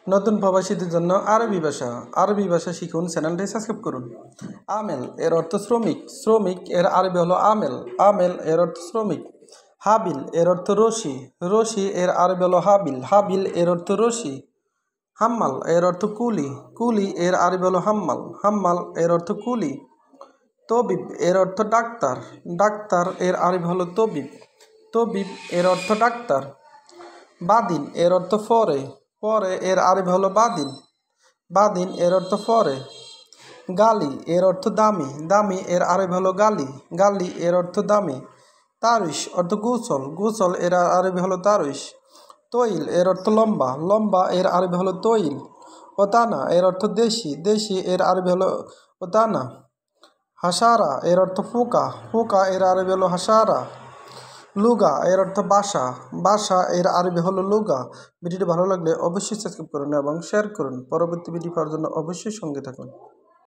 নতুন প্রবাসীদের জন্য আরবি ভাষা শিখুন। চ্যানেলটি সাবস্ক্রাইব করুন। আমেল এর অর্থ শ্রমিক। শ্রমিক এর আরবি হলো আমেল। আমেল এর অর্থ শ্রমিক। হাবিল এর অর্থ রশি। রশি এর আরবি হলো হাবিল। হাবিল এর অর্থ রশি। হাম্মাল এর অর্থ কুলি। কুলি এর আরবি হলো হাম্মাল। হাম্মাল এর অর্থ কুলি। তবিব এর অর্থ ডাক্তার। ডাক্তার এর আরবি হলো তবিব। তবিব এর অর্থ ডাক্তার। বাদিন এর অর্থ পরে। পরে এর আরবি হলো বাদিন। বাদিন এর অর্থ পরে। গালি এর অর্থ দামি। দামি এর আরবি হলো গালি। গালি এর অর্থ দামি। তারিশ অর্থ গোসল। গোসল এর আরবি হলো তারিশ। তৈল এর অর্থ লম্বা। লম্বা এর আরবি হলো তৈল। ওতানা এর অর্থ দেশি। দেশি এর আরবি হলো ওতানা। হাসারা এর অর্থ পোকা। পোকা এর আরবি হলো হাসারা। লুগা এর অর্থ বাসা। বাসা এর আরবি হলো লুগা। ভিডিওটি ভালো লাগলে অবশ্যই সাবস্ক্রাইব করুন এবং শেয়ার করুন। পরবর্তী ভিডিও পাওয়ার জন্য অবশ্যই সঙ্গে থাকুন।